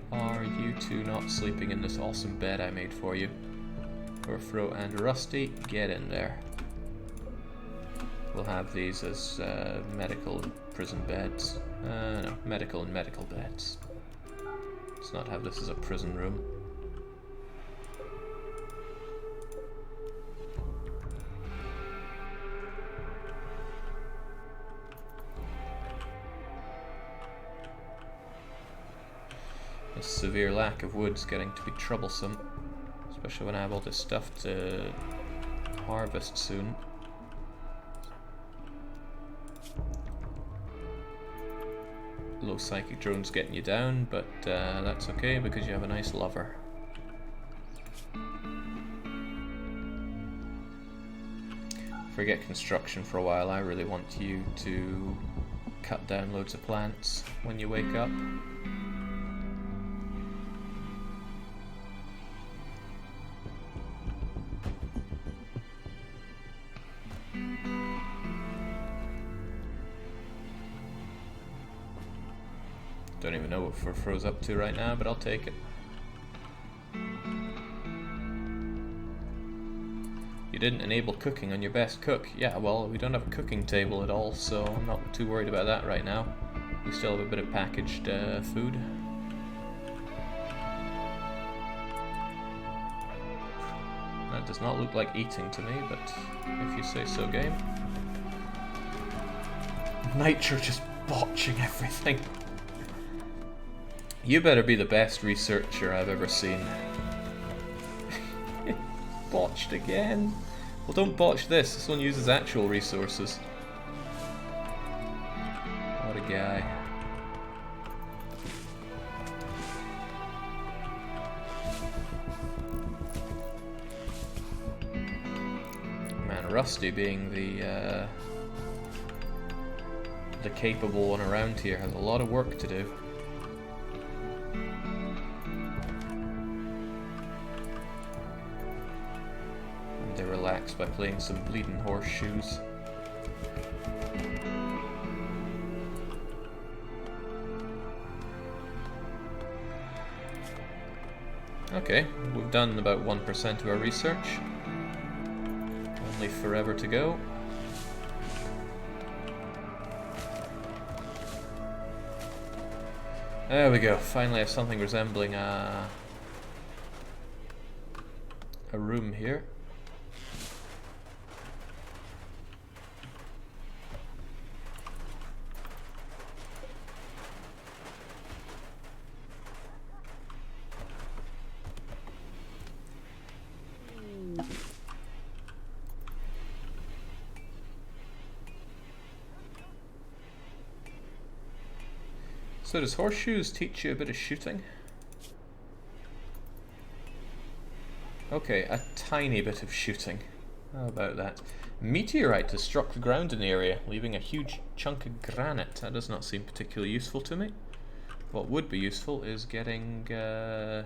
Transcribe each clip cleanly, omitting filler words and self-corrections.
Why are you two not sleeping in this awesome bed I made for you? Orfro and Rusty, get in there. We'll have these as medical and prison beds. No, medical and medical beds. Let's not have this as a prison room. A severe lack of wood's getting to be troublesome, especially when I have all this stuff to harvest soon. Low psychic drone's getting you down, but that's okay because you have a nice lover. Forget construction for a while. I really want you to cut down loads of plants when you wake up. Don't even know what Furfur's up to right now, but I'll take it. You didn't enable cooking on your best cook. Yeah, well, we don't have a cooking table at all, so I'm not too worried about that right now. We still have a bit of packaged food. That does not look like eating to me, but if you say so, game. Nitro just botching everything. You better be the best researcher I've ever seen. Botched again. Well, don't botch this. This one uses actual resources. What a guy. Man, Rusty being the capable one around here has a lot of work to do. They relax by playing some bleeding horseshoes. Okay, we've done about 1% of our research. Only forever to go. There we go, finally have something resembling a room here. So does horseshoes teach you a bit of shooting? Okay, a tiny bit of shooting. How about that? Meteorite has struck the ground in the area, leaving a huge chunk of granite. That does not seem particularly useful to me. What would be useful is getting all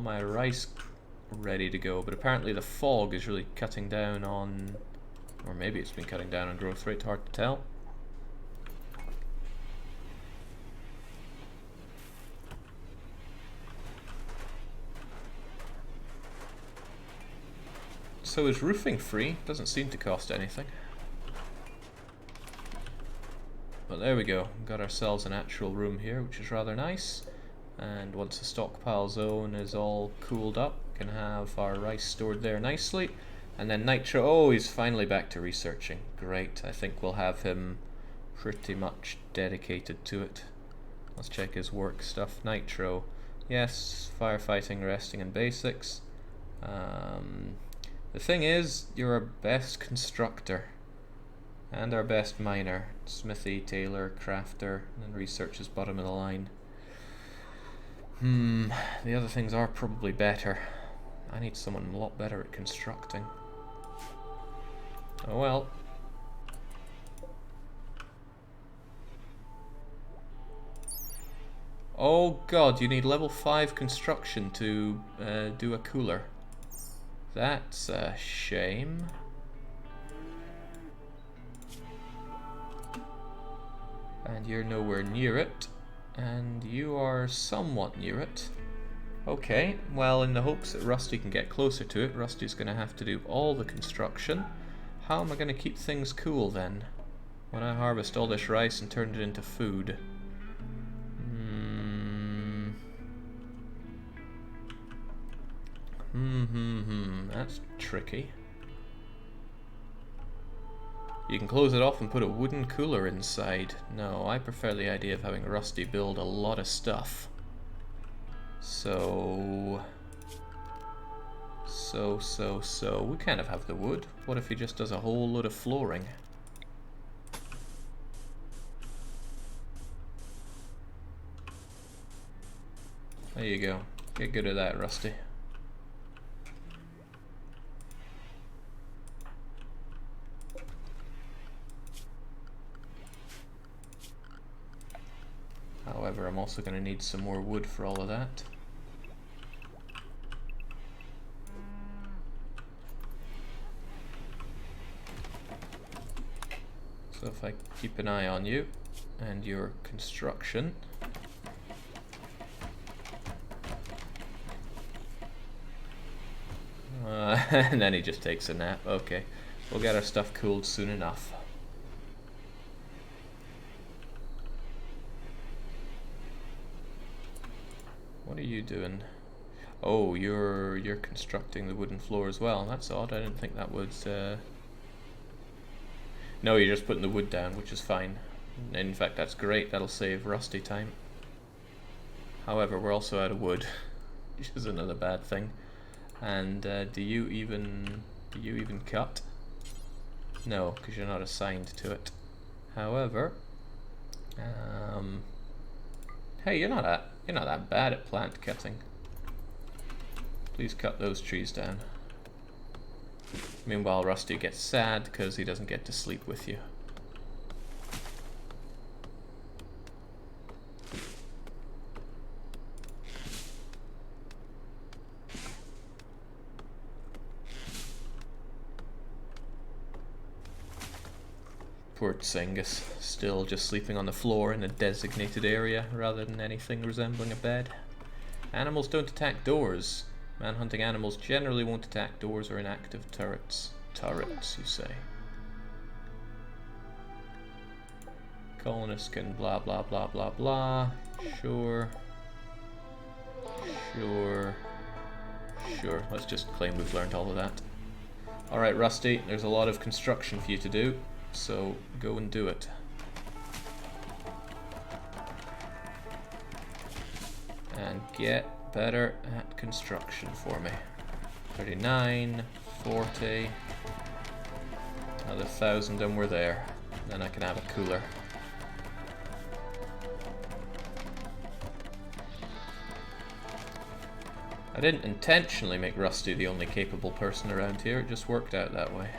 my rice ready to go, but apparently the fog is really cutting down on, or maybe it's been cutting down on growth rate, hard to tell. So is roofing free? Doesn't seem to cost anything. But there we go, got ourselves an actual room here, which is rather nice. And once the stockpile zone is all cooled up, we can have our rice stored there nicely. And then Nitro, oh, he's finally back to researching. Great, I think we'll have him pretty much dedicated to it. Let's check his work stuff. Nitro, yes, firefighting, resting and basics. The thing is, you're our best constructor. And our best miner. Smithy, tailor, crafter, and research is bottom of the line. The other things are probably better. I need someone a lot better at constructing. Oh well. Oh god, you need level 5 construction to do a cooler. That's a shame. And you're nowhere near it. and you are somewhat near it. Okay, well, in the hopes that Rusty can get closer to it, Rusty's going to have to do all the construction. How am I going to keep things cool then, when I harvest all this rice and turn it into food? That's tricky. You can close it off and put a wooden cooler inside. No, I prefer the idea of having Rusty build a lot of stuff. So we kind of have the wood. What if he just does a whole load of flooring? There you go. Get good at that, Rusty. However, I'm also going to need some more wood for all of that. So if I keep an eye on you and your construction. And then he just takes a nap. Okay, we'll get our stuff cooled soon enough. What are you doing? Oh, you're constructing the wooden floor as well. That's odd. I didn't think that would. No, you're just putting the wood down, which is fine. In fact, that's great. That'll save Rusty time. However, we're also out of wood, which is another bad thing. And do you even cut? No, because you're not assigned to it. However, hey, you're not that bad at plant cutting. Please cut those trees down. Meanwhile, Rusty gets sad because he doesn't get to sleep with you. Poor Tsingus, still just sleeping on the floor in a designated area rather than anything resembling a bed. Animals don't attack doors. Man-hunting animals generally won't attack doors or inactive turrets. Turrets, you say. Colonists can blah blah blah blah blah. Sure. Sure. Sure. Let's just claim we've learned all of that. Alright, Rusty, there's a lot of construction for you to do, so go and do it. And get better at construction for me. 39, 40, another 1,000 and we're there. Then I can have a cooler. I didn't intentionally make Rusty the only capable person around here, it just worked out that way.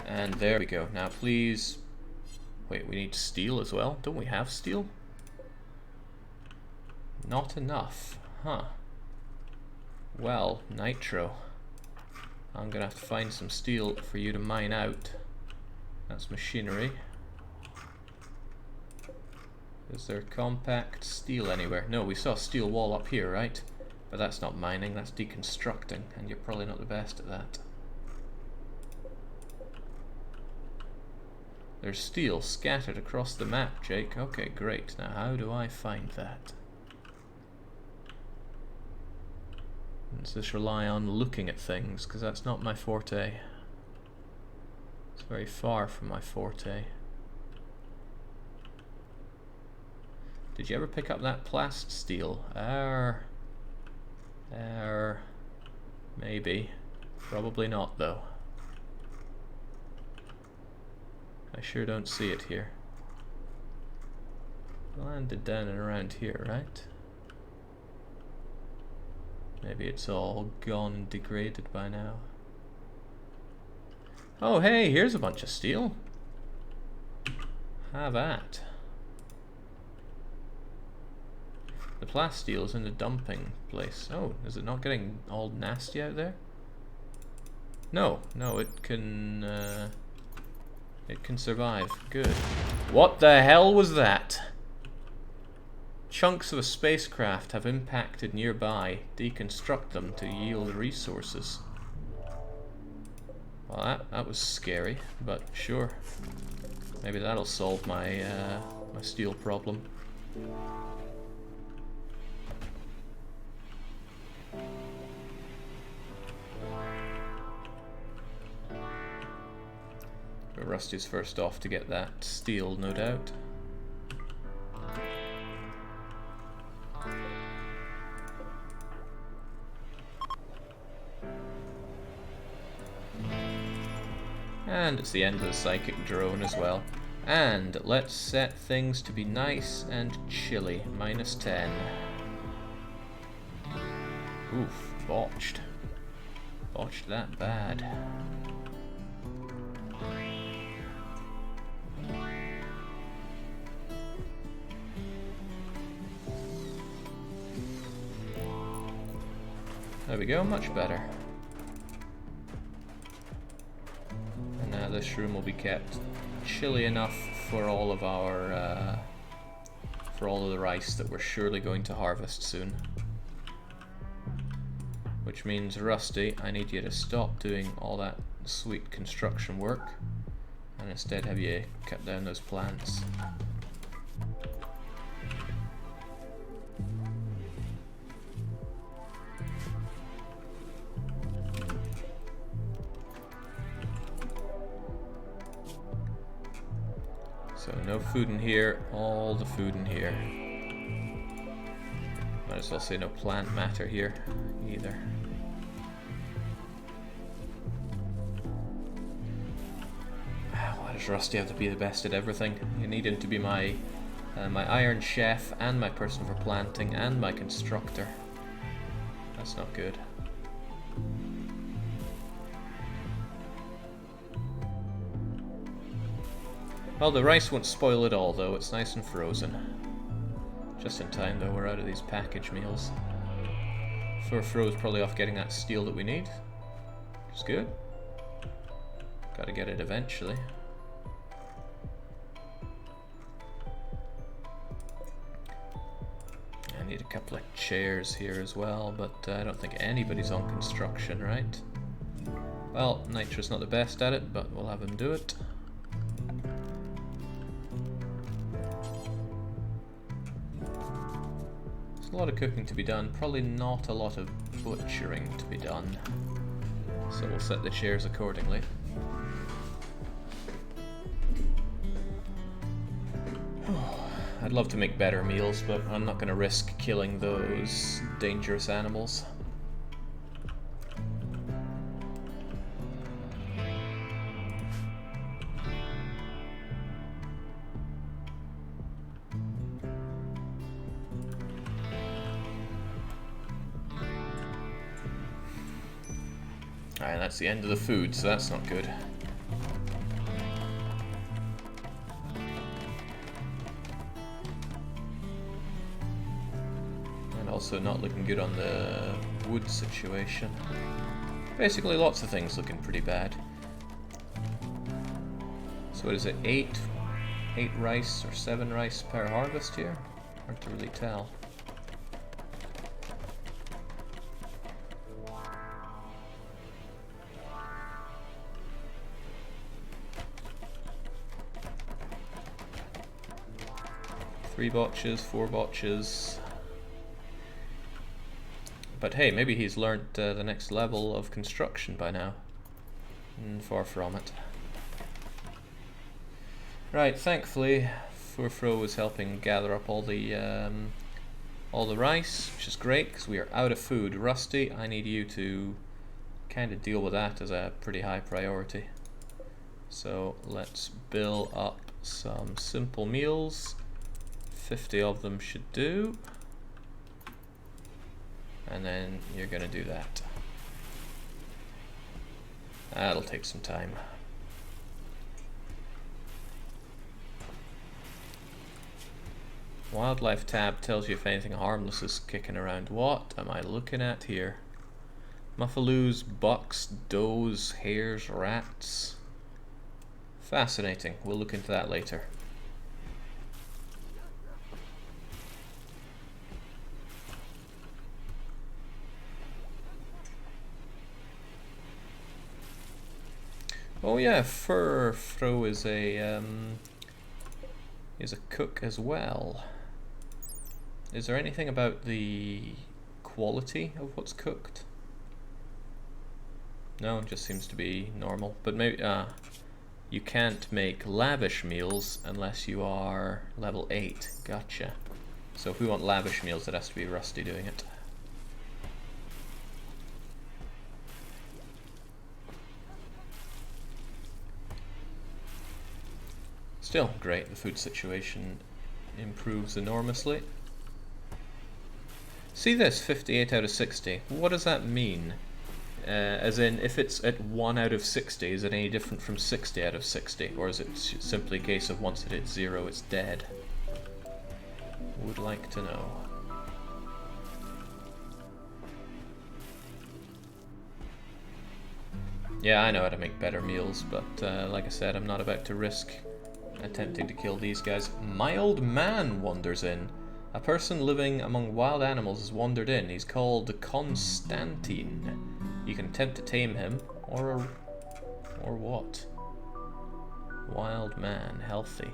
And there we go. Now please... Wait, we need steel as well? Don't we have steel? Not enough. Huh. Well, Nitro. I'm gonna have to find some steel for you to mine out. That's machinery. Is there compact steel anywhere? No, we saw a steel wall up here, right? But that's not mining, that's deconstructing, and you're probably not the best at that. There's steel scattered across the map, Jake. Okay, great. Now how do I find that? Does this rely on looking at things? Because that's not my forte. It's very far from my forte. Did you ever pick up that plast steel? Maybe. Probably not, though. I sure don't see it here. Landed down and around here, right? Maybe it's all gone and degraded by now. Oh hey, here's a bunch of steel. Have at. The plasteel is in the dumping place. Oh, is it not getting all nasty out there? No, it can survive. Good. What the hell was that? Chunks of a spacecraft have impacted nearby. Deconstruct them to yield resources. Well, that was scary, but sure. Maybe that'll solve my my steel problem. But Rusty's first off to get that steel, no doubt. And it's the end of the psychic drone as well. And let's set things to be nice and chilly. -10. Oof, botched. Botched that bad. There we go, much better. And now this room will be kept chilly enough for all of our for all of the rice that we're surely going to harvest soon. Which means, Rusty, I need you to stop doing all that sweet construction work and instead have you cut down those plants. So no food in here, all the food in here. Might as well say no plant matter here either. Why does Rusty have to be the best at everything? You need him to be my my iron chef and my person for planting and my constructor. That's not good. Well, the rice won't spoil it all, though. It's nice and frozen. Just in time, though. We're out of these package meals. Fro's probably off getting that steel that we need. Which is good. Gotta get it eventually. I need a couple of chairs here as well, but I don't think anybody's on construction, right? Well, Nitro's not the best at it, but we'll have him do it. A lot of cooking to be done, probably not a lot of butchering to be done, so we'll set the chairs accordingly. I'd love to make better meals, but I'm not going to risk killing those dangerous animals. Alright, that's the end of the food, so that's not good. And also not looking good on the wood situation. Basically lots of things looking pretty bad. So what is it, 8 rice or 7 rice per harvest here? Hard to really tell. Three botches, 4 botches. But hey, maybe he's learnt the next level of construction by now. Far from it. Right, thankfully, Fro was helping gather up all the rice, which is great because we are out of food. Rusty, I need you to kind of deal with that as a pretty high priority. So let's build up some simple meals. 50 of them should do. And then you're going to do that. That'll take some time. Wildlife tab tells you if anything harmless is kicking around. What am I looking at here? Muffaloos, bucks, does, hares, rats. Fascinating. We'll look into that later. Oh yeah, Fro is a cook as well. Is there anything about the quality of what's cooked? No, it just seems to be normal. But maybe you can't make lavish meals unless you are level 8. Gotcha. So if we want lavish meals, it has to be Rusty doing it. Still, great. The food situation improves enormously. See this, 58 out of 60. What does that mean? As in, if it's at 1 out of 60, is it any different from 60 out of 60? Or is it simply a case of once it hits 0, it's dead? Would like to know. Yeah, I know how to make better meals, but like I said, I'm not about to risk attempting to kill these guys. Mild man wanders in. A person living among wild animals has wandered in. He's called Constantine. You can attempt to tame him, or what? Wild man, healthy.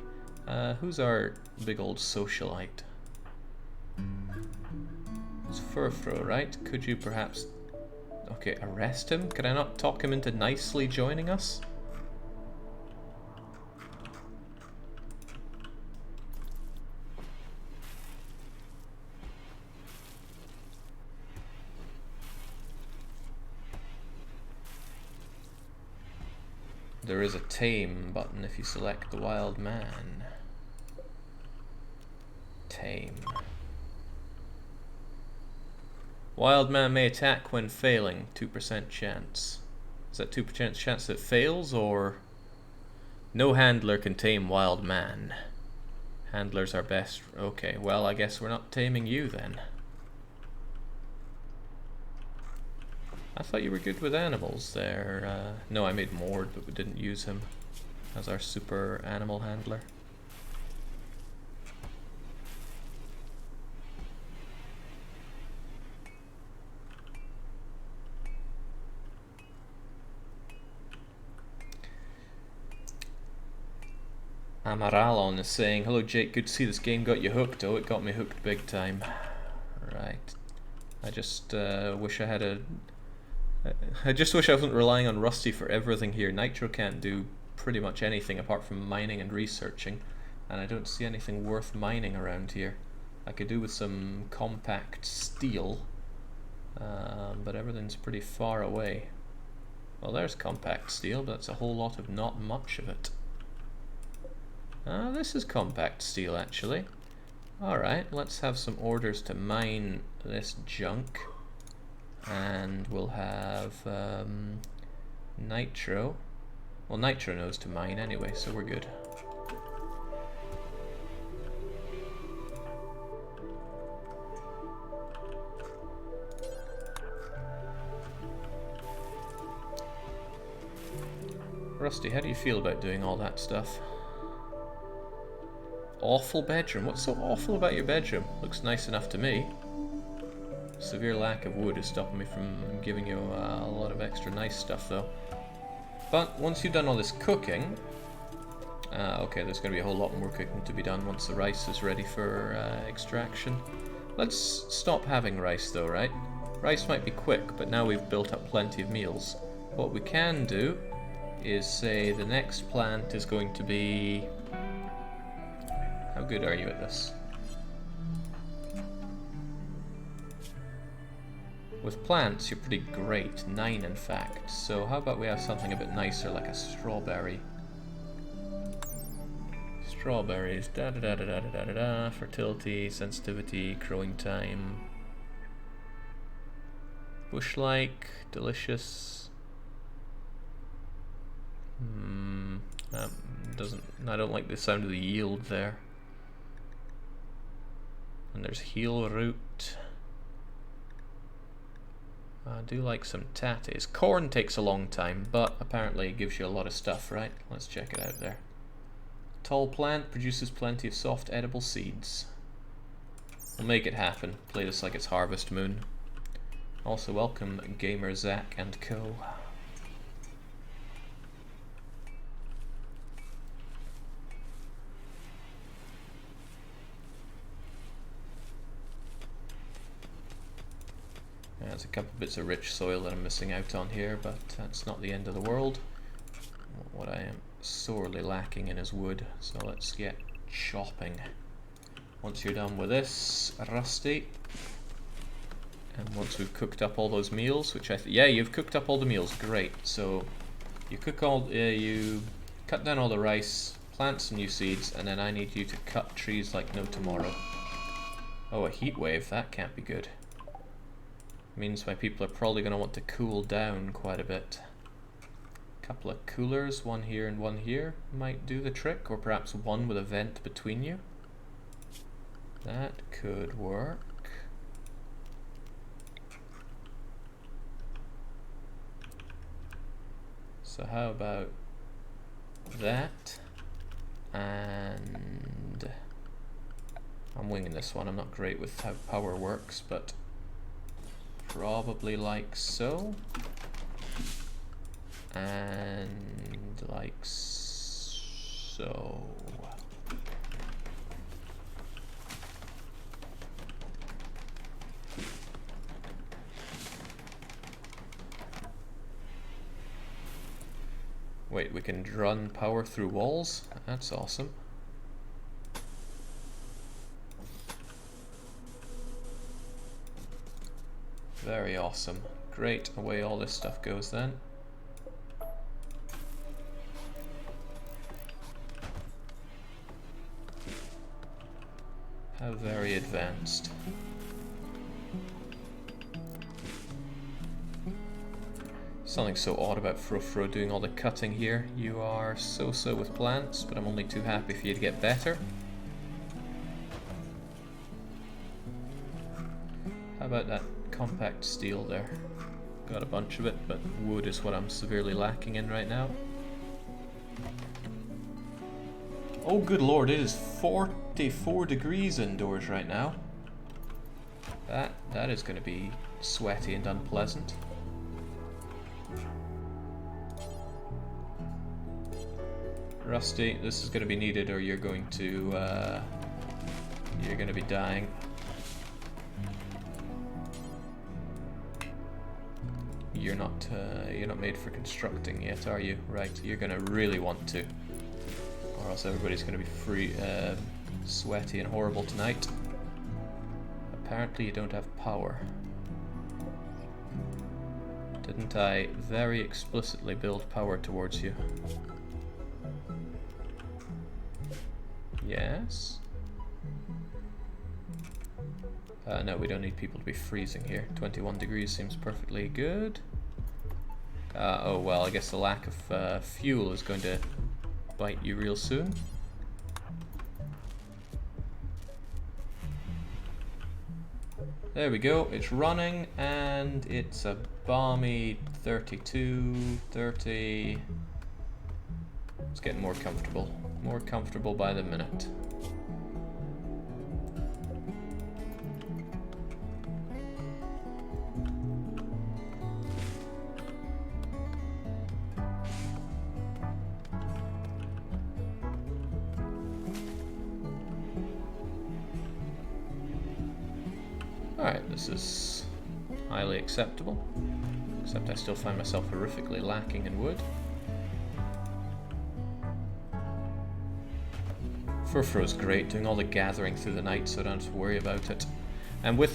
Who's our big old socialite? It's Furfro, right? Could you perhaps... Okay, arrest him? Can I not talk him into nicely joining us? There is a tame button if you select the wild man. Tame. Wild man may attack when failing. 2% chance. Is that 2% chance that fails, or... No handler can tame wild man. Handlers are best. Okay, well, I guess we're not taming you then. I thought you were good with animals there. No, I made Mord, but we didn't use him as our super animal handler. Amaralon is saying, hello Jake, good to see this game got you hooked. Oh, it got me hooked big time. Right. I just wish I had a... I just wish I wasn't relying on Rusty for everything here. Nitro can't do pretty much anything apart from mining and researching, and I don't see anything worth mining around here. I could do with some compact steel, but everything's pretty far away. Well, there's compact steel, but that's a whole lot of not much of it. This is compact steel, actually. Alright, let's have some orders to mine this junk. And we'll have Nitro. Well, Nitro knows to mine anyway, so we're good. Rusty, how do you feel about doing all that stuff? Awful bedroom. What's so awful about your bedroom? Looks nice enough to me. Severe lack of wood is stopping me from giving you a lot of extra nice stuff, though. But once you've done all this cooking... okay, there's going to be a whole lot more cooking to be done once the rice is ready for extraction. Let's stop having rice, though, right? Rice might be quick, but now we've built up plenty of meals. What we can do is say the next plant is going to be... How good are you at this? With plants, you're pretty great. 9, in fact. So how about we have something a bit nicer, like a strawberry? Strawberries. Da da da da da da da da. Fertility, sensitivity, growing time. Bush-like, delicious. That doesn't. I don't like the sound of the yield there. And there's heal root. I do like some tatties. Corn takes a long time, but apparently it gives you a lot of stuff, right? Let's check it out there. Tall plant produces plenty of soft edible seeds. We'll make it happen. Play this like it's Harvest Moon. Also welcome Gamer Zach and co. There's a couple bits of rich soil that I'm missing out on here, but that's not the end of the world. What I am sorely lacking in is wood, so let's get chopping. Once you're done with this, Rusty, and once we've cooked up all those meals, which yeah, you've cooked up all the meals, great. So you you cut down all the rice, plant some new seeds, and then I need you to cut trees like no tomorrow. Oh, a heat wave, that can't be good. Means my people are probably going to want to cool down quite a bit. Couple of coolers, one here and one here, might do the trick, or perhaps one with a vent between you. That could work. So how about that? And I'm winging this one, I'm not great with how power works, but probably like so. And like so. Wait, we can run power through walls? That's awesome. Very awesome. Great, away all this stuff goes then. How very advanced. Something so odd about Frofro doing all the cutting here. You are so-so with plants, but I'm only too happy for you to get better. How about that compact steel there? Got a bunch of it, but wood is what I'm severely lacking in right now. Oh good lord, it is 44 degrees indoors right now. That is going to be sweaty and unpleasant. Rusty, this is going to be needed or you're going to be dying. You're not made for constructing yet, are you? Right, you're going to really want to. Or else everybody's going to be sweaty and horrible tonight. Apparently you don't have power. Didn't I very explicitly build power towards you? Yes? No, we don't need people to be freezing here. 21 degrees seems perfectly good. Oh well, I guess the lack of fuel is going to bite you real soon. There we go, it's running and it's a balmy 32, 30. It's getting more comfortable. More comfortable by the minute. Alright, this is highly acceptable. Except I still find myself horrifically lacking in wood. Frofro's great, doing all the gathering through the night so I don't have to worry about it. And with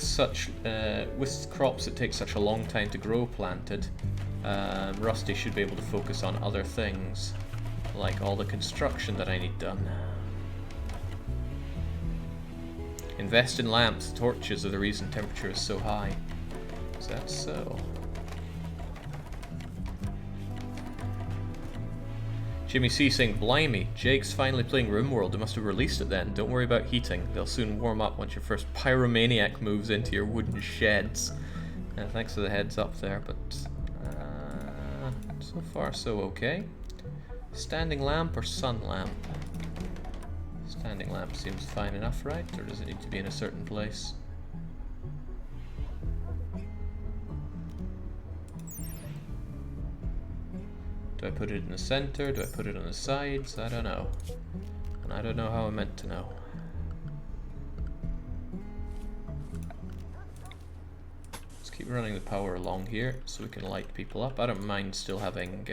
crops that take such a long time to grow planted, Rusty should be able to focus on other things, like all the construction that I need done. Invest in lamps, torches are the reason temperature is so high. Is that so? Jimmy C saying, blimey, Jake's finally playing Rimworld. They must have released it then. Don't worry about heating. They'll soon warm up once your first pyromaniac moves into your wooden sheds. Thanks for the heads up there, but so far so okay. Standing lamp or sun lamp? Standing lamp seems fine enough, right? Or does it need to be in a certain place? Do I put it in the center? Do I put it on the sides? I don't know. And I don't know how I'm meant to know. Let's keep running the power along here so we can light people up. I don't mind still having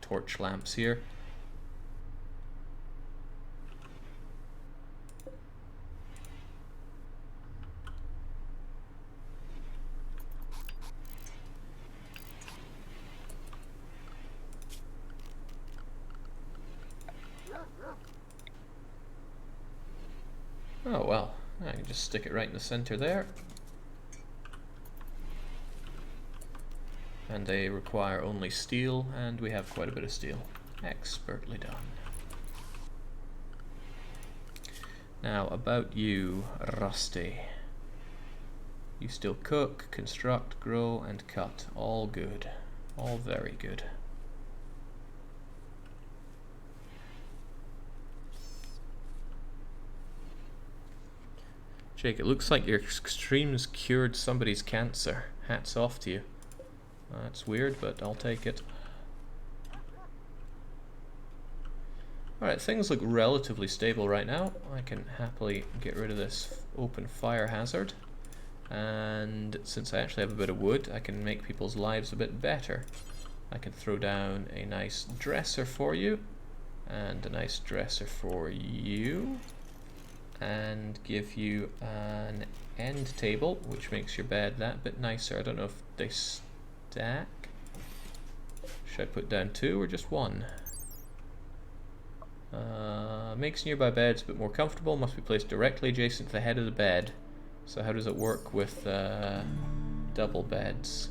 torch lamps here. Oh well, I can just stick it right in the center there. And they require only steel, and we have quite a bit of steel. Expertly done. Now about you, Rusty. You still cook, construct, grow, and cut. All good. All very good. Jake, it looks like your extremes cured somebody's cancer. Hats off to you. That's weird, but I'll take it. Alright, things look relatively stable right now. I can happily get rid of this open fire hazard. And since I actually have a bit of wood, I can make people's lives a bit better. I can throw down a nice dresser for you. And a nice dresser for you. And give you an end table, which makes your bed that bit nicer. I don't know if they stack. Should I put down 2 or just 1? Makes nearby beds a bit more comfortable. Must be placed directly adjacent to the head of the bed. So how does it work with double beds?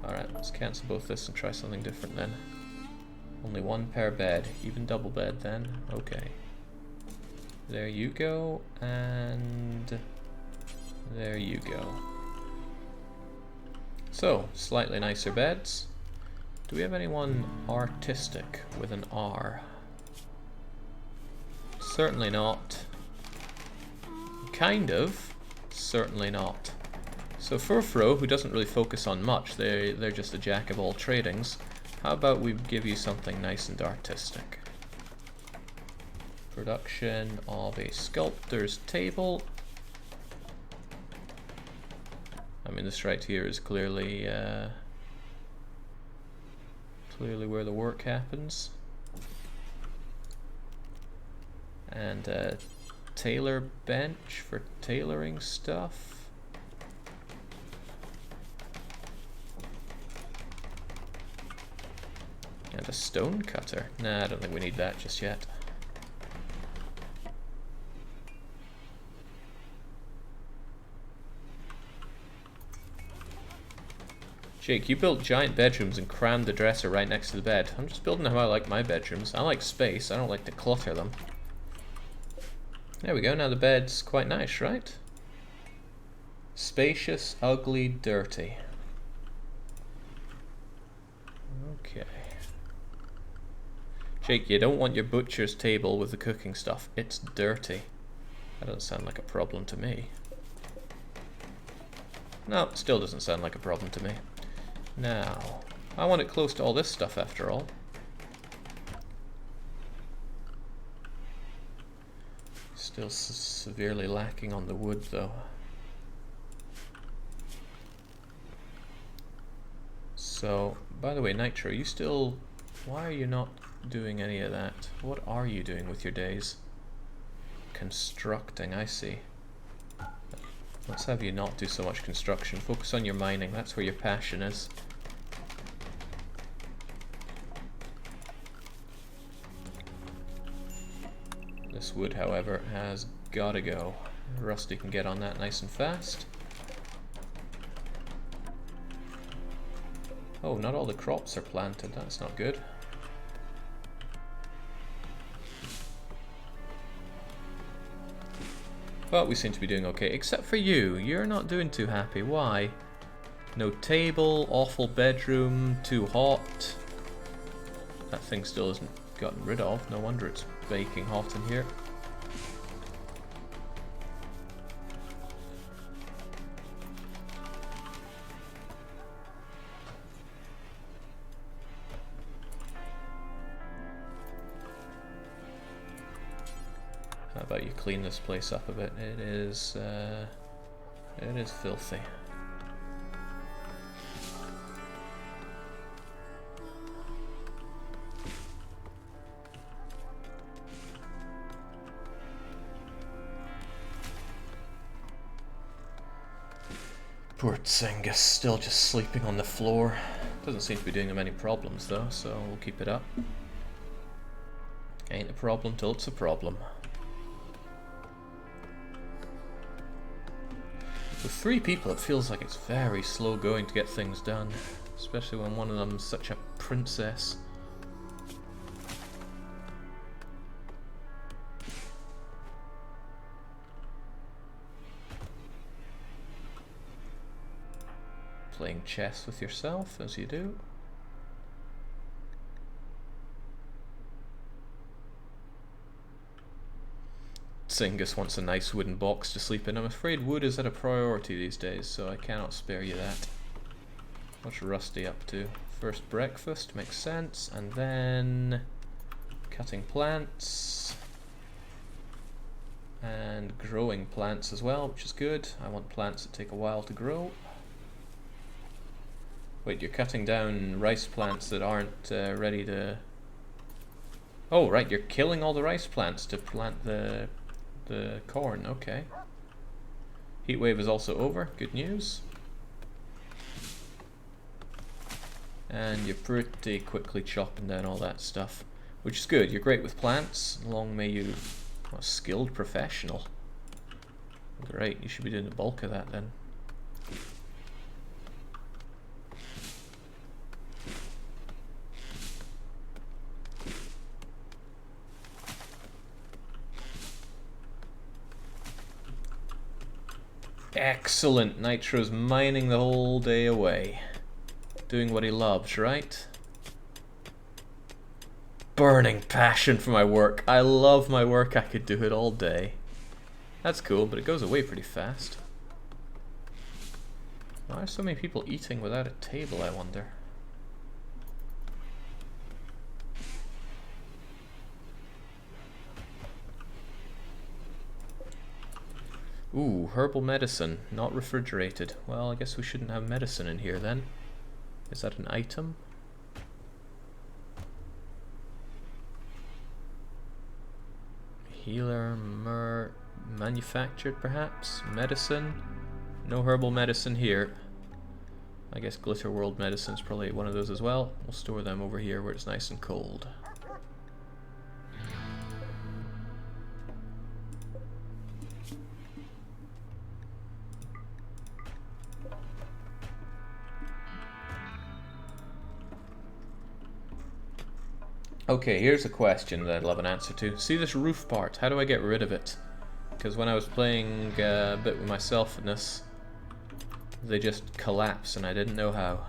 Alright, let's cancel both this and try something different then. Only 1 per bed. Even double bed then. Okay. There you go, and there you go. So, slightly nicer beds. Do we have anyone artistic with an R? Certainly not. Kind of. Certainly not. So Furfro, who doesn't really focus on much, they're just a jack of all tradings. How about we give you something nice and artistic? Production of a sculptor's table. I mean, this right here is clearly where the work happens. And a tailor bench for tailoring stuff. And a stone cutter. Nah, I don't think we need that just yet. Jake, you built giant bedrooms and crammed the dresser right next to the bed. I'm just building how I like my bedrooms. I like space, I don't like to clutter them. There we go, now the bed's quite nice, right? Spacious, ugly, dirty. Okay. Jake, you don't want your butcher's table with the cooking stuff. It's dirty. That doesn't sound like a problem to me. No, still doesn't sound like a problem to me. Now, I want it close to all this stuff after all. Still severely lacking on the wood though. So, by the way, Nitro, you still... Why are you not doing any of that? What are you doing with your days? Constructing, I see. Let's have you not do so much construction. Focus on your mining, that's where your passion is. This wood, however, has gotta go. Rusty can get on that nice and fast. Oh, not all the crops are planted, that's not good. But we seem to be doing okay, except for you. You're not doing too happy. Why? No table, awful bedroom, too hot. That thing still isn't gotten rid of. No wonder it's baking hot in here. How about you clean this place up a bit? It is filthy. Poor Tsingus, still just sleeping on the floor. Doesn't seem to be doing him any problems though, so we'll keep it up. Ain't a problem till it's a problem. With 3 people, it feels like it's very slow going to get things done, especially when one of them's such a princess. Playing chess with yourself, as you do. Tsingus wants a nice wooden box to sleep in. I'm afraid wood is at a priority these days, so I cannot spare you that. What's Rusty up to? First breakfast, makes sense, and then cutting plants and growing plants as well, which is good. I want plants that take a while to grow. Wait, you're cutting down rice plants that aren't ready to... Oh, right, you're killing all the rice plants to plant the corn, okay. Heatwave is also over, good news. And you're pretty quickly chopping down all that stuff, which is good. You're great with plants. Long may you... What a skilled professional. Great, you should be doing the bulk of that then. Excellent. Nitro's mining the whole day away. Doing what he loves, right? Burning passion for my work. I love my work. I could do it all day. That's cool, but it goes away pretty fast. Why are so many people eating without a table, I wonder? Ooh, herbal medicine, not refrigerated. Well, I guess we shouldn't have medicine in here then. Is that an item? Healer, manufactured perhaps? Medicine? No herbal medicine here. I guess Glitter World medicine's probably one of those as well. We'll store them over here where it's nice and cold. Okay, here's a question that I'd love an answer to. See this roof part, how do I get rid of it? Because when I was playing a bit with myself in this, they just collapse and I didn't know how.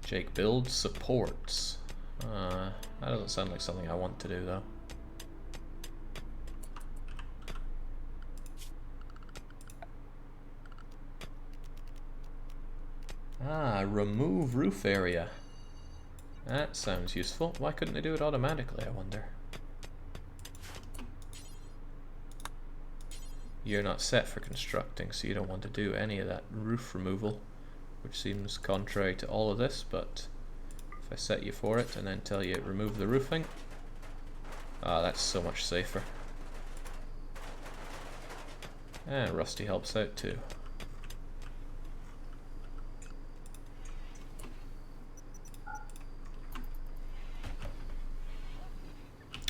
Jake builds supports. That doesn't sound like something I want to do though. Remove roof area. That sounds useful. Why couldn't they do it automatically, I wonder? You're not set for constructing, so you don't want to do any of that roof removal, which seems contrary to all of this, but if I set you for it and then tell you remove the roofing, that's so much safer. And Rusty helps out too.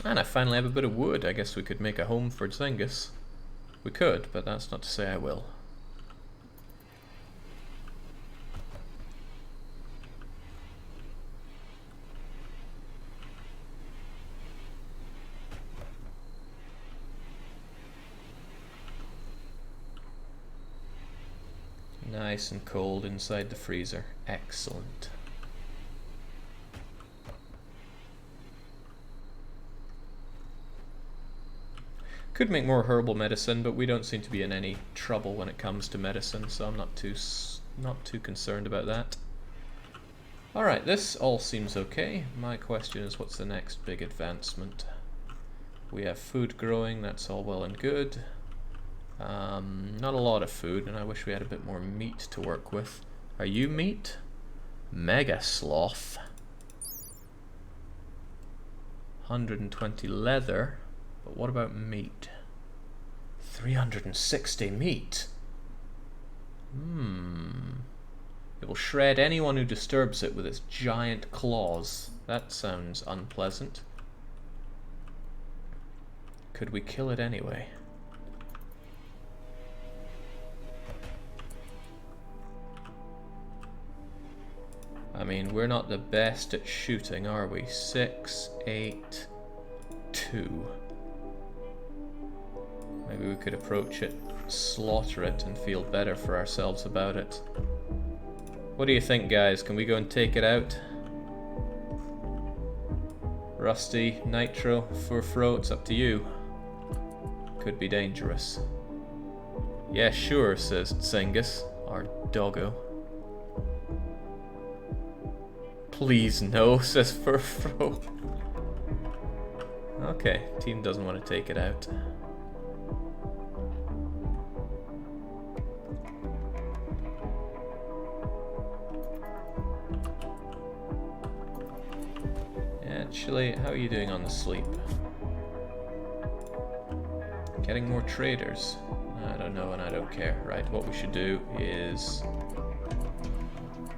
And I finally have a bit of wood. I guess we could make a home for Tsingus. We could, but that's not to say I will. Nice and cold inside the freezer. Excellent. Could make more herbal medicine, but we don't seem to be in any trouble when it comes to medicine, so I'm not too concerned about that. Alright, this all seems okay. My question is, what's the next big advancement? We have food growing, that's all well and good. Not a lot of food, and I wish we had a bit more meat to work with. Are you meat? Megasloth. 120 leather. But what about meat? 360 meat. It will shred anyone who disturbs it with its giant claws. That sounds unpleasant. Could we kill it anyway? I mean, we're not the best at shooting, are we? 6, 8, 2. Maybe we could approach it, slaughter it, and feel better for ourselves about it. What do you think, guys? Can we go and take it out? Rusty, Nitro, Furfro, it's up to you. Could be dangerous. Yeah, sure, says Tsengus, our doggo. Please no, says Furfro. Okay, team doesn't want to take it out. Actually, how are you doing on the sleep? Getting more traders? I don't know and I don't care. Right, what we should do is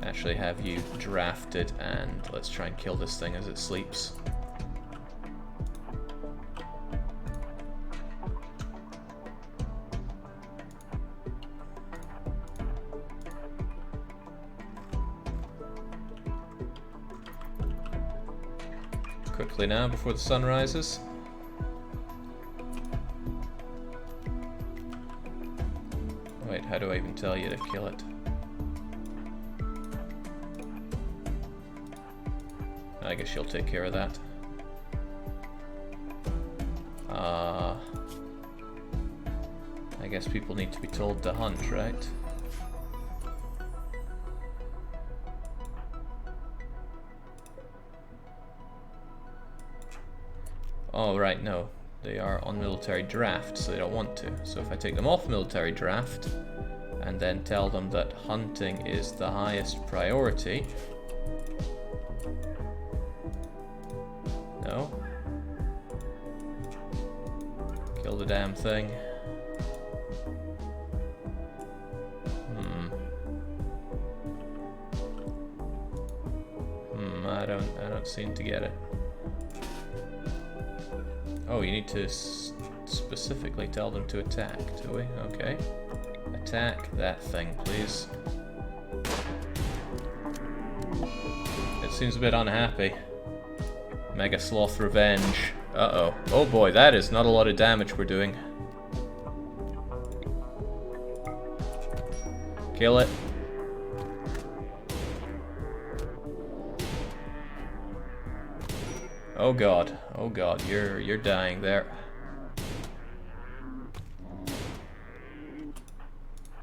actually have you drafted, and let's try and kill this thing as it sleeps. Quickly now, before the sun rises. Wait, how do I even tell you to kill it? I guess you'll take care of that. I guess people need to be told to hunt, right? Oh, right, no. They are on military draft, so they don't want to. So if I take them off military draft, and then tell them that hunting is the highest priority... No. Kill the damn thing. I don't seem to get it. Oh, you need to specifically tell them to attack, do we? Okay. Attack that thing, please. It seems a bit unhappy. Megasloth revenge. Uh-oh. Oh boy, that is not a lot of damage we're doing. Kill it. Oh god, you're dying there.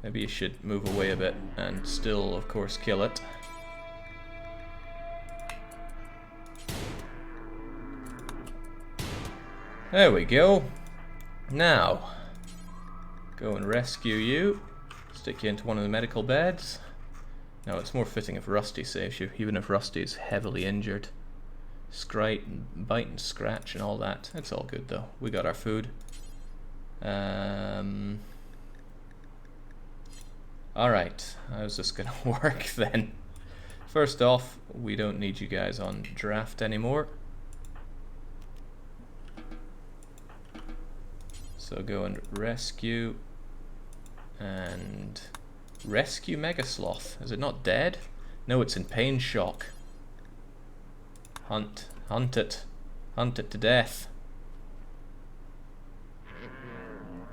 Maybe you should move away a bit and still, of course, kill it. There we go. Now, go and rescue you. Stick you into one of the medical beds. Now, it's more fitting if Rusty saves you, even if Rusty is heavily injured. Scrite and bite and scratch and all that. It's all good though. We got our food. Alright, how's this gonna work then? First off, we don't need you guys on draft anymore. So go and rescue. And rescue Megasloth. Is it not dead? No, it's in pain shock. Hunt it to death.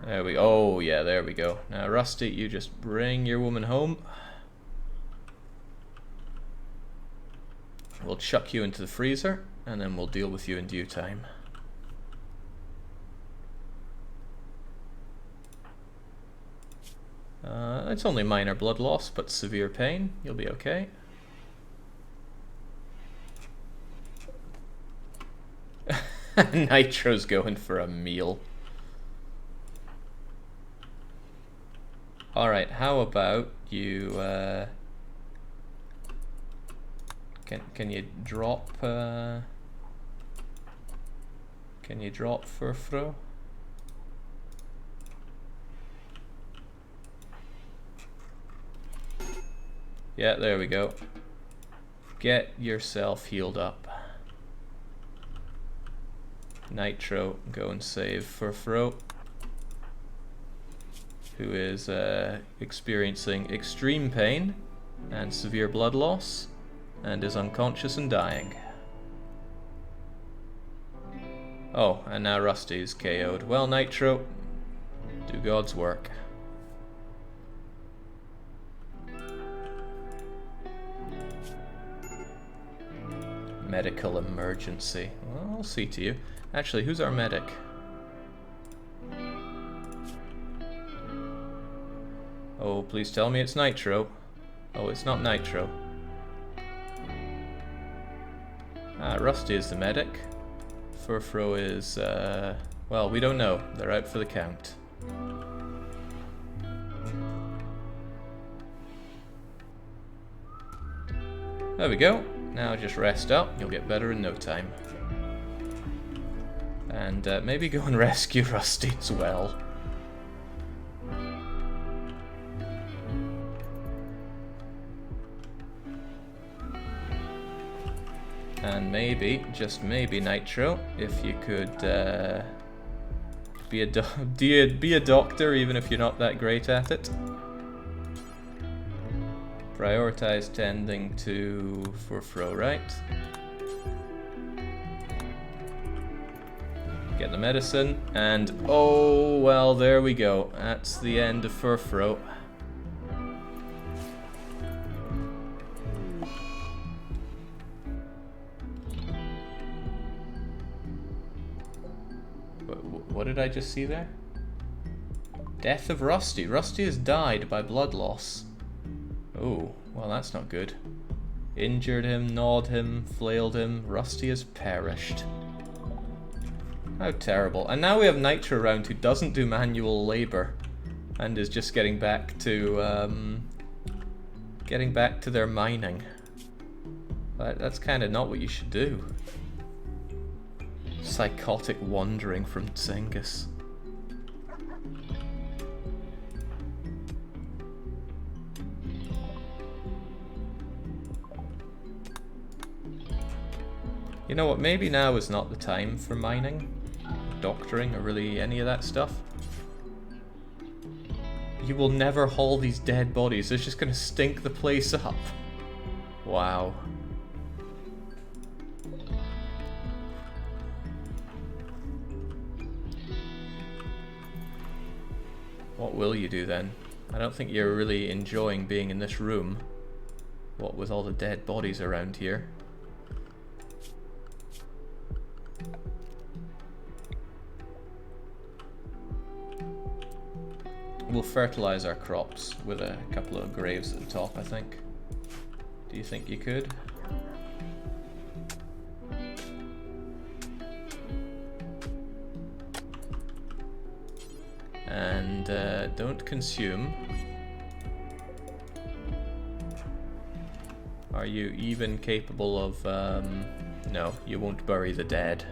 There we go. Oh yeah, there we go. Now Rusty, you just bring your woman home. we'll chuck you into the freezer, and then we'll deal with you in due time. It's only minor blood loss, but severe pain. You'll be okay. Nitro's going for a meal. Alright, how about you, can you drop, Furfro? Yeah, there we go. Get yourself healed up. Nitro, go and save Furfro, who is experiencing extreme pain and severe blood loss, and is unconscious and dying. Oh, and now Rusty's KO'd. Well, Nitro, do God's work. Medical emergency. Well, I'll see to you. Actually, who's our medic? Oh, please tell me it's Nitro. Oh, it's not Nitro. Rusty is the medic. Furfro is, well, we don't know. They're out for the count. There we go. Now just rest up. You'll get better in no time. And maybe go and rescue Rusty as well. And maybe, just maybe, Nitro, if you could be a doctor, even if you're not that great at it. Prioritize tending to Furfro, right? Get the medicine, and oh well, there we go. That's the end of Furfro. What did I just see there? Death of Rusty. Rusty has died by blood loss. Oh, well that's not good. Injured him, gnawed him, flailed him. Rusty has perished. How terrible. And now we have Nitro around who doesn't do manual labor and is just getting back to their mining. But that's kind of not what you should do. Psychotic wandering from Zengus. You know what, maybe now is not the time for mining, doctoring, or really any of that stuff. You will never haul these dead bodies, it's just gonna stink the place up. Wow. What will you do then? I don't think you're really enjoying being in this room. What with all the dead bodies around here. We'll fertilize our crops with a couple of graves at the top, I think. Do you think you could? And don't consume. Are you even capable of... no, you won't bury the dead.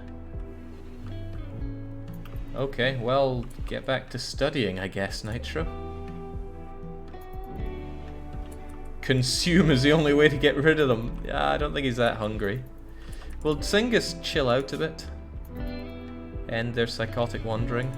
Okay, well, get back to studying, I guess, Nitro. Consume is the only way to get rid of them. Yeah, I don't think he's that hungry. Will Zengus chill out a bit? End their psychotic wandering?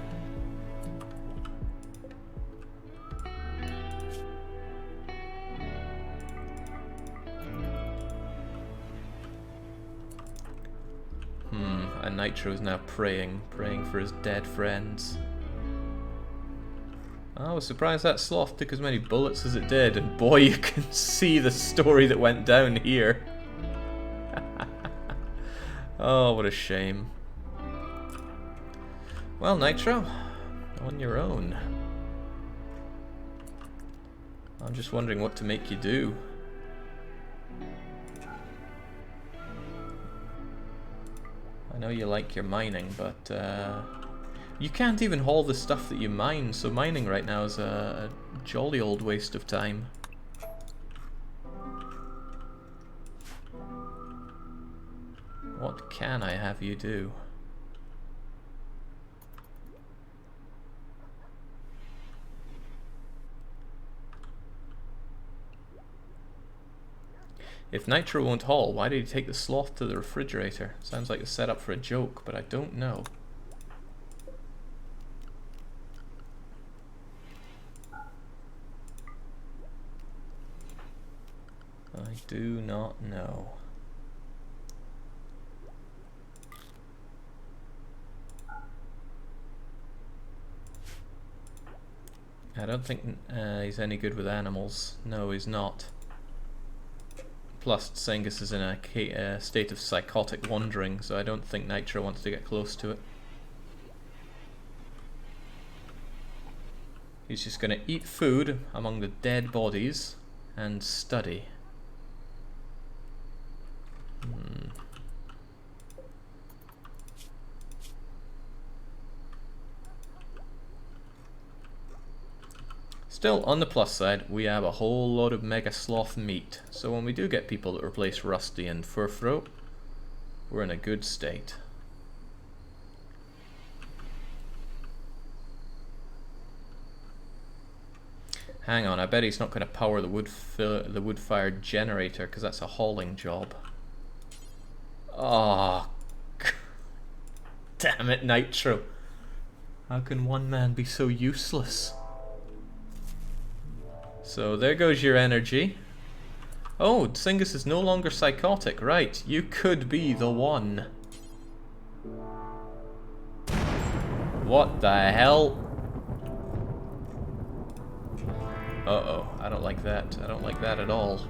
And Nitro is now praying for his dead friends. I was surprised that sloth took as many bullets as it did, and boy, you can see the story that went down here. Oh, what a shame. Well, Nitro, on your own. I'm just wondering what to make you do. I know you like your mining, but you can't even haul the stuff that you mine, so mining right now is a jolly old waste of time. What can I have you do? If Nitro won't haul, why did he take the sloth to the refrigerator? Sounds like a setup for a joke, but I don't know. I do not know. I don't think he's any good with animals. No, he's not. Plus, Sengus is in a state of psychotic wandering, so I don't think Nitro wants to get close to it. He's just going to eat food among the dead bodies and study. Still, on the plus side, we have a whole lot of megasloth meat, so when we do get people that replace Rusty and Furfro, we're in a good state. Hang on, I bet he's not going to power the wood-fired generator, because that's a hauling job. Oh, damn it, Nitro. How can one man be so useless? So there goes your energy. Oh, Singus is no longer psychotic. Right, you could be the one. What the hell? Uh-oh, I don't like that. I don't like that at all.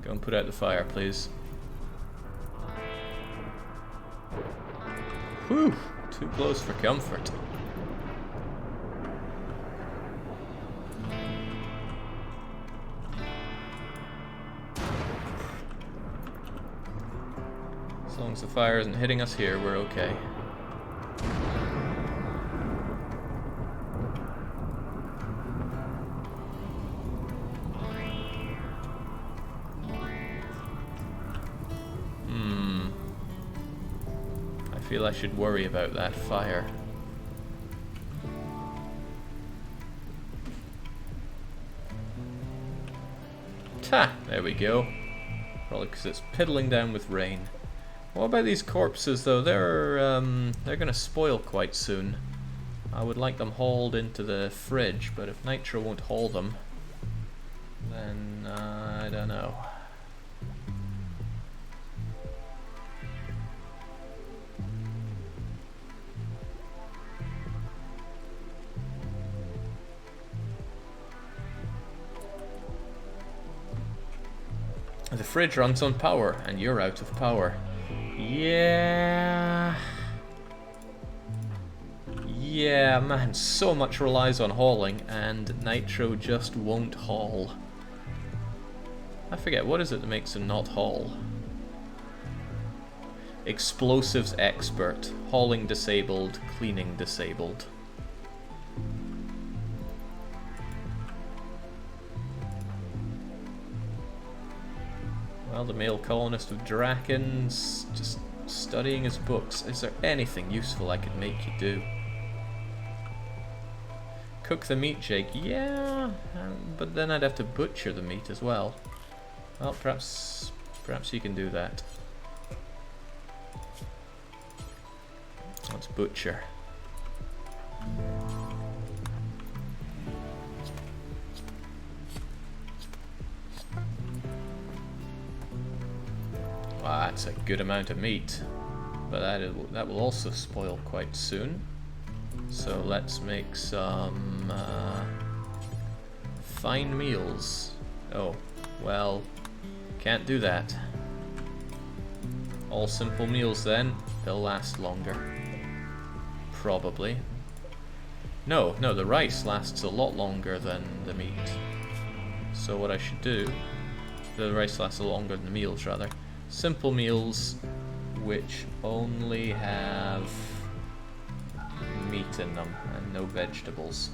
Go and put out the fire, please. Whew, too close for comfort. As long as the fire isn't hitting us here, we're okay. I feel I should worry about that fire. Ta! There we go. Probably because it's piddling down with rain. What about these corpses though? They're gonna spoil quite soon. I would like them hauled into the fridge, but if Nitro won't haul them, then I don't know. The fridge runs on power, and you're out of power. Yeah, man, so much relies on hauling, and Nitro just won't haul. I forget, what is it that makes him not haul? Explosives expert, hauling disabled, cleaning disabled. Well, the male colonist of Draken's just studying his books. Is there anything useful I could make you do? Cook the meat, Jake. Yeah, but then I'd have to butcher the meat as well. Well, perhaps you can do that. Let's butcher. Wow, that's a good amount of meat, but that will also spoil quite soon. So let's make some fine meals. Oh, well, can't do that. All simple meals then. They'll last longer. Probably. No, the rice lasts a lot longer than the meat. So what I should do... The rice lasts a lot longer than the meals, rather. Simple meals which only have meat in them and no vegetables.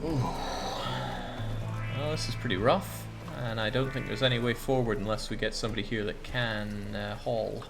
Well, this is pretty rough, and I don't think there's any way forward unless we get somebody here that can haul.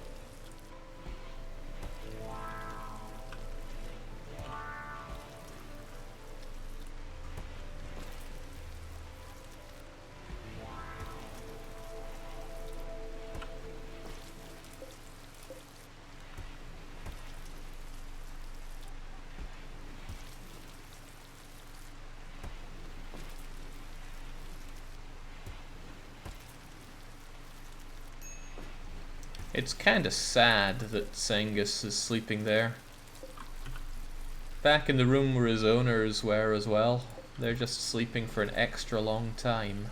It's kinda sad that Cengus is sleeping there. Back in the room where his owners were as well. They're just sleeping for an extra long time.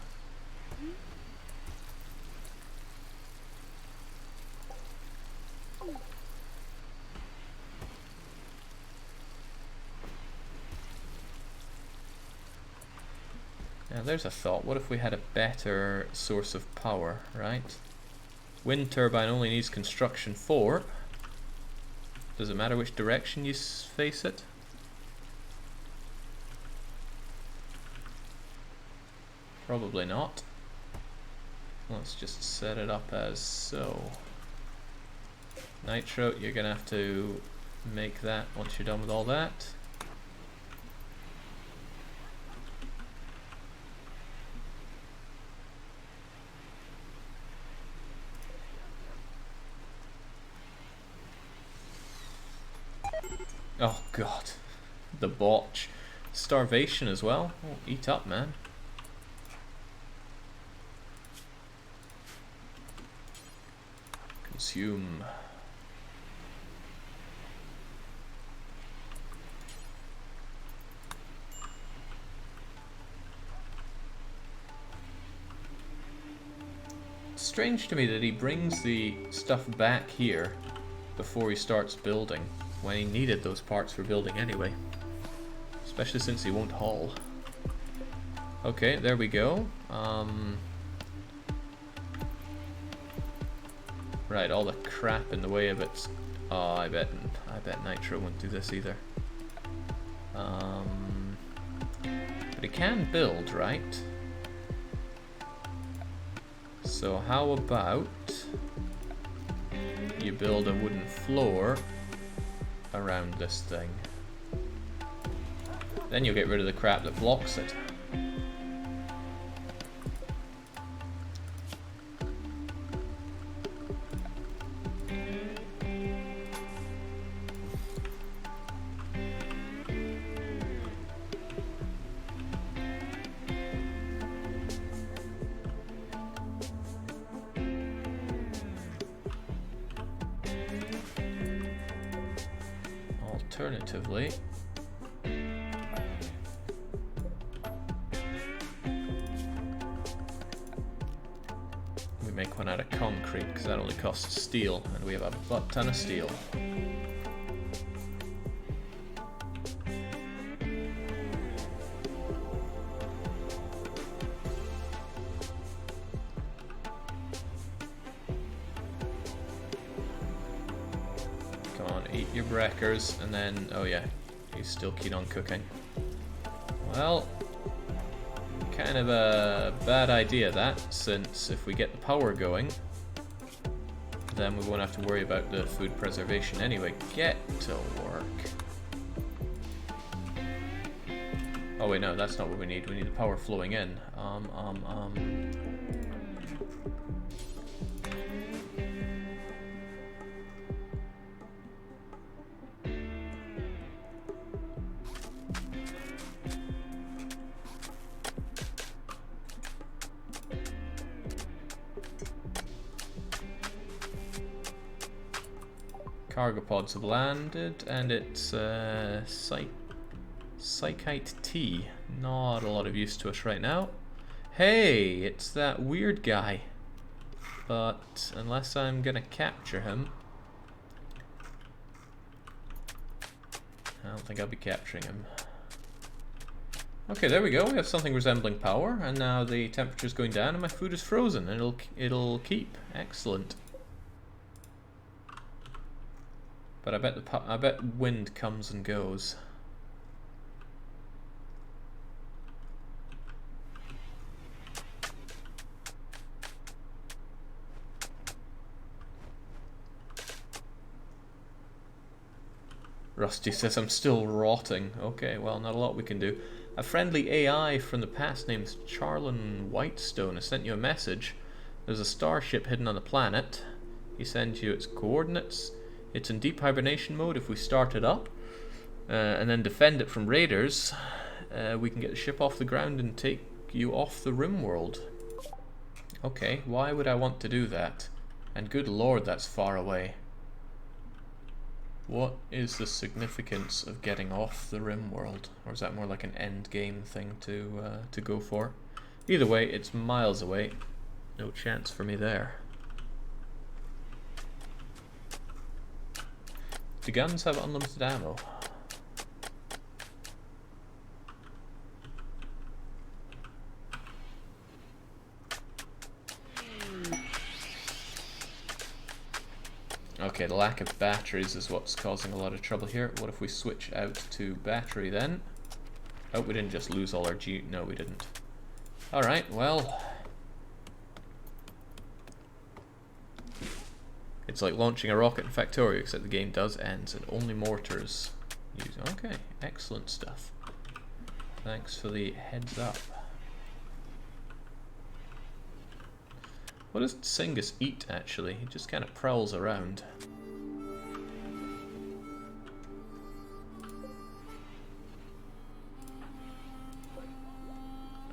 Now there's a thought, what if we had a better source of power, right? Wind turbine only needs construction 4. Does it matter which direction you face it? Probably not. Let's just set it up as so. Nitro, you're gonna have to make that once you're done with all that. Oh god, the botch. Starvation as well. Oh, eat up, man. Consume. It's strange to me that he brings the stuff back here before he starts building, when he needed those parts for building anyway. Especially since he won't haul. Okay, there we go. Right, all the crap in the way of it. Oh, I bet Nitro won't do this either. But he can build, right? So how about you build a wooden floor around this thing. Then you'll get rid of the crap that blocks it. Alternatively, we make one out of concrete because that only costs steel, and we have a butt ton of steel. Eat your breakers, and then, oh yeah, he's still keen on cooking. Well, kind of a bad idea that, since if we get the power going, then we won't have to worry about the food preservation anyway. Get to work. Oh wait, no, that's not what we need. We need the power flowing in. cargo pods have landed, and it's Psychite tea. Not a lot of use to us right now. Hey, it's that weird guy. But unless I'm gonna capture him, I don't think I'll be capturing him. Okay, there we go. We have something resembling power, and now the temperature's going down, and my food is frozen, and it'll keep. Excellent. But I bet wind comes and goes. Rusty says I'm still rotting. Okay, well, not a lot we can do. A friendly AI from the past named Charlon Whitestone has sent you a message. There's a starship hidden on the planet. He sends you its coordinates. It's in deep hibernation mode. If we start it up and then defend it from raiders, we can get the ship off the ground and take you off the Rimworld. Okay, why would I want to do that? And good lord, that's far away. What is the significance of getting off the Rimworld? Or is that more like an end game thing to go for? Either way, it's miles away. No chance for me there. Do guns have unlimited ammo? Okay, the lack of batteries is what's causing a lot of trouble here. What if we switch out to battery then? Oh, we didn't just lose all our G... No, we didn't. Alright, well... It's like launching a rocket in Factorio, except the game does end, and only mortars use... Okay, excellent stuff. Thanks for the heads up. What does Singus eat, actually? He just kind of prowls around.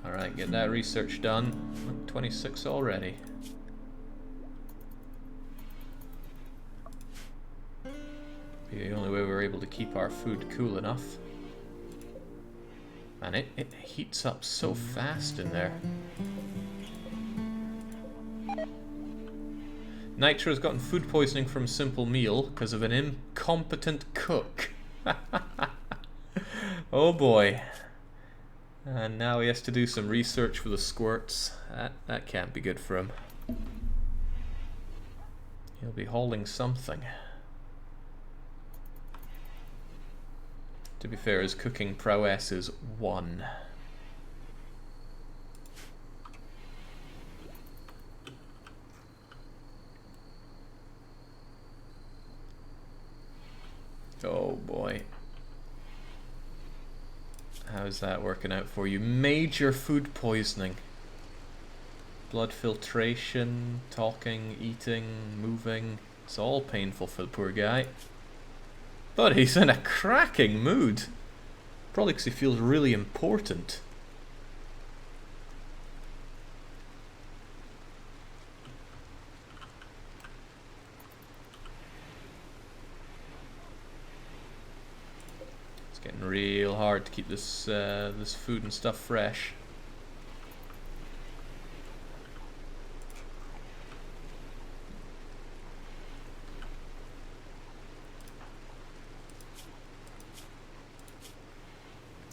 Alright, get that research done. 26 already. Be the only way we're able to keep our food cool enough. Man, it heats up so fast in there. Nitro's gotten food poisoning from a simple meal because of an incompetent cook. Oh boy. And now he has to do some research for the squirts. That can't be good for him. He'll be hauling something. To be fair, his cooking prowess is 1. Oh boy. How's that working out for you? Major food poisoning. Blood filtration, talking, eating, moving. It's all painful for the poor guy. But he's in a cracking mood. Probably because he feels really important. Getting real hard to keep this this food and stuff fresh.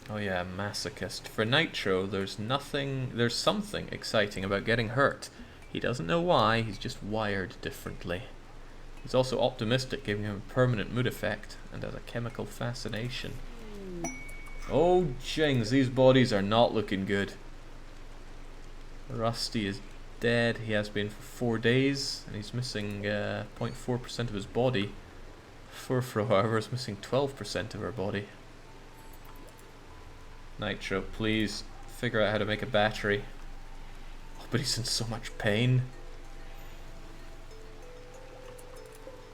Oh yeah, masochist. For Nitro, there's something exciting about getting hurt. He doesn't know why, he's just wired differently. He's also optimistic, giving him a permanent mood effect, and has a chemical fascination. Oh jings, these bodies are not looking good. Rusty is dead. He has been for 4 days, and he's missing 0.4% of his body. Furfro, however, is missing 12% of her body. Nitro, please figure out how to make a battery. Oh, but he's in so much pain.